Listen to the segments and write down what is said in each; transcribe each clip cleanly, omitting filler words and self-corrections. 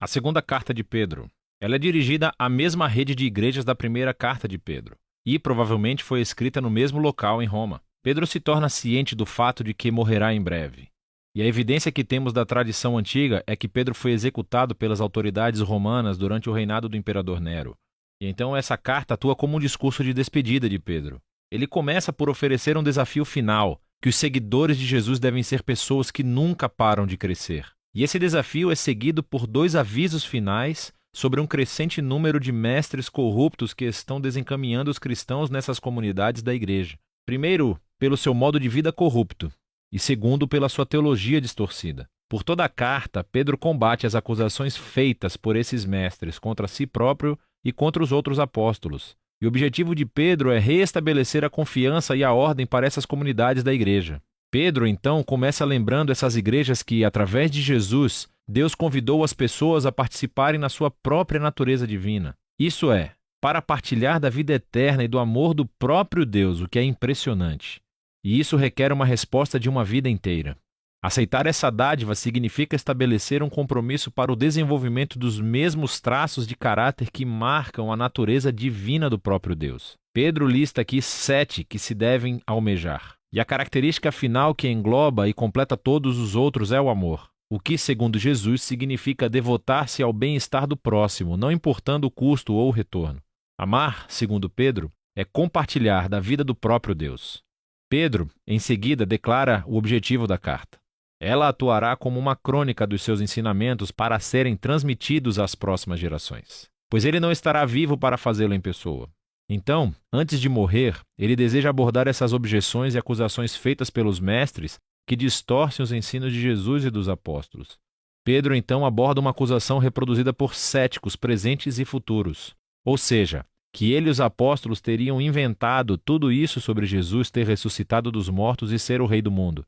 A segunda carta de Pedro. Ela é dirigida à mesma rede de igrejas da primeira carta de Pedro, e provavelmente foi escrita no mesmo local em Roma. Pedro se torna ciente do fato de que morrerá em breve. E a evidência que temos da tradição antiga é que Pedro foi executado pelas autoridades romanas durante o reinado do imperador Nero. E então essa carta atua como um discurso de despedida de Pedro. Ele começa por oferecer um desafio final, que os seguidores de Jesus devem ser pessoas que nunca param de crescer. E esse desafio é seguido por dois avisos finais sobre um crescente número de mestres corruptos que estão desencaminhando os cristãos nessas comunidades da igreja. Primeiro, pelo seu modo de vida corrupto, e segundo, pela sua teologia distorcida. Por toda a carta, Pedro combate as acusações feitas por esses mestres contra si próprio e contra os outros apóstolos. E o objetivo de Pedro é reestabelecer a confiança e a ordem para essas comunidades da igreja. Pedro, então, começa lembrando essas igrejas que, através de Jesus, Deus convidou as pessoas a participarem na sua própria natureza divina. Isso é, para partilhar da vida eterna e do amor do próprio Deus, o que é impressionante. E isso requer uma resposta de uma vida inteira. Aceitar essa dádiva significa estabelecer um compromisso para o desenvolvimento dos mesmos traços de caráter que marcam a natureza divina do próprio Deus. Pedro lista aqui 7 que se devem almejar. E a característica final que engloba e completa todos os outros é o amor. O que, segundo Jesus, significa devotar-se ao bem-estar do próximo, não importando o custo ou o retorno. Amar, segundo Pedro, é compartilhar da vida do próprio Deus. Pedro, em seguida, declara o objetivo da carta. Ela atuará como uma crônica dos seus ensinamentos para serem transmitidos às próximas gerações, pois ele não estará vivo para fazê-lo em pessoa. Então, antes de morrer, ele deseja abordar essas objeções e acusações feitas pelos mestres que distorcem os ensinos de Jesus e dos apóstolos. Pedro, então, aborda uma acusação reproduzida por céticos presentes e futuros, ou seja, que ele e os apóstolos teriam inventado tudo isso sobre Jesus ter ressuscitado dos mortos e ser o rei do mundo.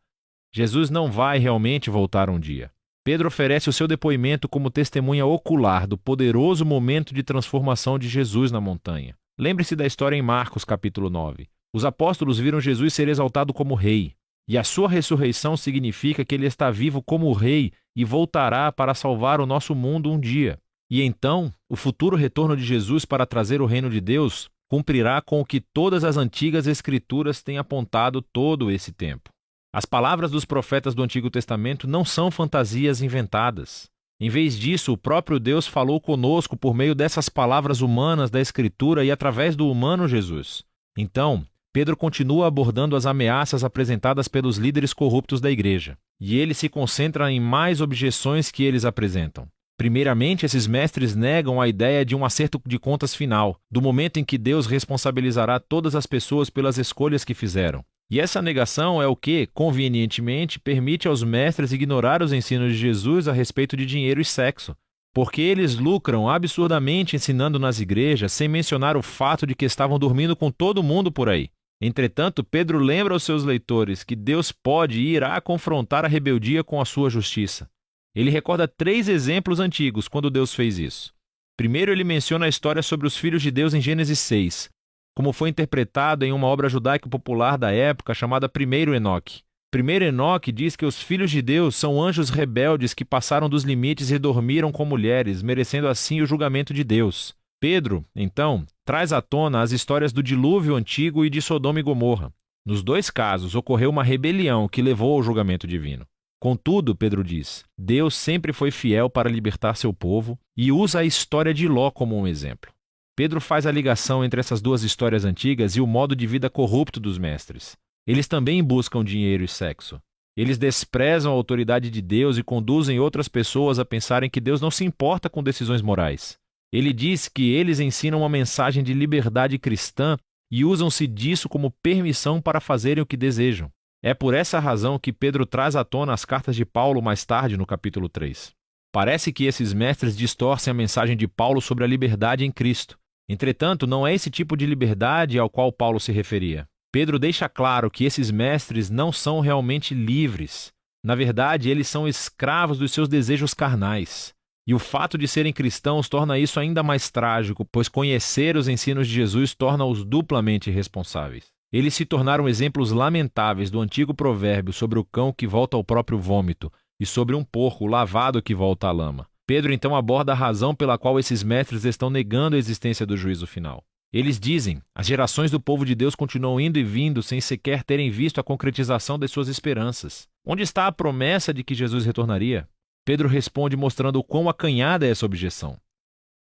Jesus não vai realmente voltar um dia. Pedro oferece o seu depoimento como testemunha ocular do poderoso momento de transformação de Jesus na montanha. Lembre-se da história em Marcos, capítulo 9. Os apóstolos viram Jesus ser exaltado como rei, e a sua ressurreição significa que ele está vivo como rei e voltará para salvar o nosso mundo um dia. E então, o futuro retorno de Jesus para trazer o reino de Deus cumprirá com o que todas as antigas escrituras têm apontado todo esse tempo. As palavras dos profetas do Antigo Testamento não são fantasias inventadas. Em vez disso, o próprio Deus falou conosco por meio dessas palavras humanas da Escritura e através do humano Jesus. Então, Pedro continua abordando as ameaças apresentadas pelos líderes corruptos da igreja, e ele se concentra em mais objeções que eles apresentam. Primeiramente, esses mestres negam a ideia de um acerto de contas final, do momento em que Deus responsabilizará todas as pessoas pelas escolhas que fizeram. E essa negação é o que, convenientemente, permite aos mestres ignorar os ensinos de Jesus a respeito de dinheiro e sexo, porque eles lucram absurdamente ensinando nas igrejas sem mencionar o fato de que estavam dormindo com todo mundo por aí. Entretanto, Pedro lembra aos seus leitores que Deus pode e irá confrontar a rebeldia com a sua justiça. Ele recorda 3 exemplos antigos quando Deus fez isso. Primeiro, ele menciona a história sobre os filhos de Deus em Gênesis 6, como foi interpretado em uma obra judaica popular da época chamada Primeiro Enoque. Primeiro Enoque diz que os filhos de Deus são anjos rebeldes que passaram dos limites e dormiram com mulheres, merecendo assim o julgamento de Deus. Pedro, então, traz à tona as histórias do dilúvio antigo e de Sodoma e Gomorra. Nos 2 casos, ocorreu uma rebelião que levou ao julgamento divino. Contudo, Pedro diz, Deus sempre foi fiel para libertar seu povo e usa a história de Ló como um exemplo. Pedro faz a ligação entre essas 2 histórias antigas e o modo de vida corrupto dos mestres. Eles também buscam dinheiro e sexo. Eles desprezam a autoridade de Deus e conduzem outras pessoas a pensarem que Deus não se importa com decisões morais. Ele diz que eles ensinam uma mensagem de liberdade cristã e usam-se disso como permissão para fazerem o que desejam. É por essa razão que Pedro traz à tona as cartas de Paulo mais tarde no capítulo 3. Parece que esses mestres distorcem a mensagem de Paulo sobre a liberdade em Cristo. Entretanto, não é esse tipo de liberdade ao qual Paulo se referia. Pedro deixa claro que esses mestres não são realmente livres. Na verdade, eles são escravos dos seus desejos carnais. E o fato de serem cristãos torna isso ainda mais trágico, pois conhecer os ensinos de Jesus torna-os duplamente responsáveis. Eles se tornaram exemplos lamentáveis do antigo provérbio sobre o cão que volta ao próprio vômito e sobre um porco lavado que volta à lama. Pedro então aborda a razão pela qual esses mestres estão negando a existência do juízo final. Eles dizem: as gerações do povo de Deus continuam indo e vindo sem sequer terem visto a concretização das suas esperanças. Onde está a promessa de que Jesus retornaria? Pedro responde mostrando o quão acanhada é essa objeção.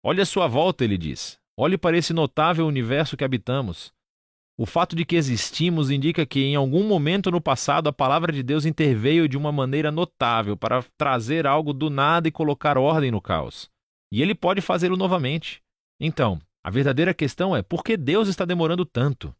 Olhe à sua volta, ele diz. Olhe para esse notável universo que habitamos. O fato de que existimos indica que em algum momento no passado a palavra de Deus interveio de uma maneira notável para trazer algo do nada e colocar ordem no caos. E ele pode fazê-lo novamente. Então, a verdadeira questão é: por que Deus está demorando tanto?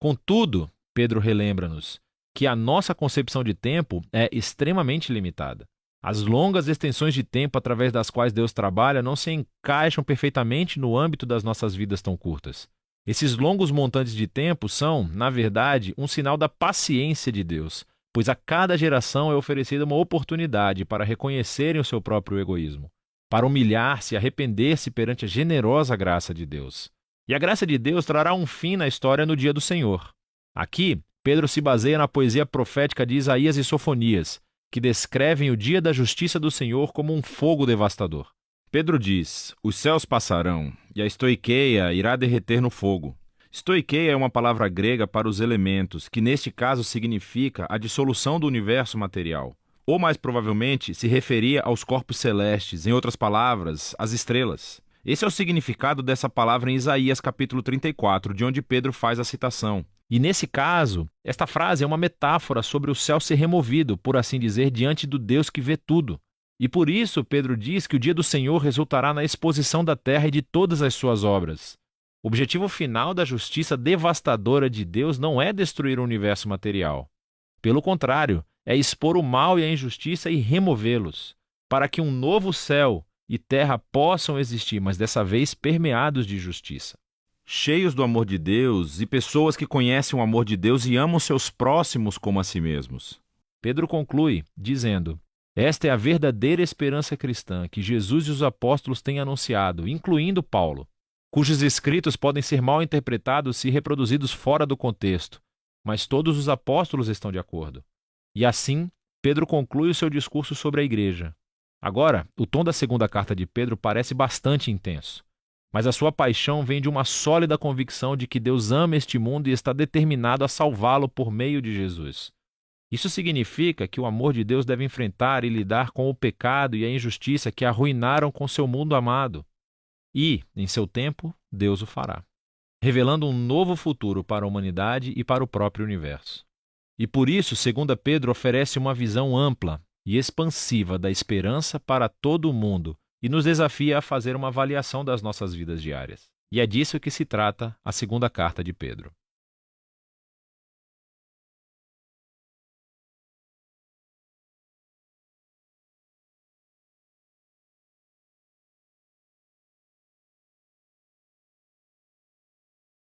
Contudo, Pedro relembra-nos que a nossa concepção de tempo é extremamente limitada. As longas extensões de tempo através das quais Deus trabalha não se encaixam perfeitamente no âmbito das nossas vidas tão curtas. Esses longos montantes de tempo são, na verdade, um sinal da paciência de Deus, pois a cada geração é oferecida uma oportunidade para reconhecerem o seu próprio egoísmo, para humilhar-se e arrepender-se perante a generosa graça de Deus. E a graça de Deus trará um fim na história no dia do Senhor. Aqui, Pedro se baseia na poesia profética de Isaías e Sofonias, que descrevem o dia da justiça do Senhor como um fogo devastador. Pedro diz: os céus passarão, e a estoiqueia irá derreter no fogo. Estoiqueia é uma palavra grega para os elementos, que neste caso significa a dissolução do universo material. Ou mais provavelmente se referia aos corpos celestes, em outras palavras, às estrelas. Esse é o significado dessa palavra em Isaías capítulo 34, de onde Pedro faz a citação. E nesse caso, esta frase é uma metáfora sobre o céu ser removido, por assim dizer, diante do Deus que vê tudo. E por isso Pedro diz que o dia do Senhor resultará na exposição da terra e de todas as suas obras. O objetivo final da justiça devastadora de Deus não é destruir o universo material. Pelo contrário, é expor o mal e a injustiça e removê-los, para que um novo céu e terra possam existir, mas dessa vez permeados de justiça. Cheios do amor de Deus e pessoas que conhecem o amor de Deus e amam seus próximos como a si mesmos. Pedro conclui dizendo: esta é a verdadeira esperança cristã que Jesus e os apóstolos têm anunciado, incluindo Paulo, cujos escritos podem ser mal interpretados se reproduzidos fora do contexto, mas todos os apóstolos estão de acordo. E assim, Pedro conclui o seu discurso sobre a igreja. Agora, o tom da segunda carta de Pedro parece bastante intenso, mas a sua paixão vem de uma sólida convicção de que Deus ama este mundo e está determinado a salvá-lo por meio de Jesus. Isso significa que o amor de Deus deve enfrentar e lidar com o pecado e a injustiça que arruinaram com seu mundo amado. E, em seu tempo, Deus o fará, revelando um novo futuro para a humanidade e para o próprio universo. E por isso, 2 Pedro oferece uma visão ampla e expansiva da esperança para todo o mundo e nos desafia a fazer uma avaliação das nossas vidas diárias. E é disso que se trata a segunda carta de Pedro.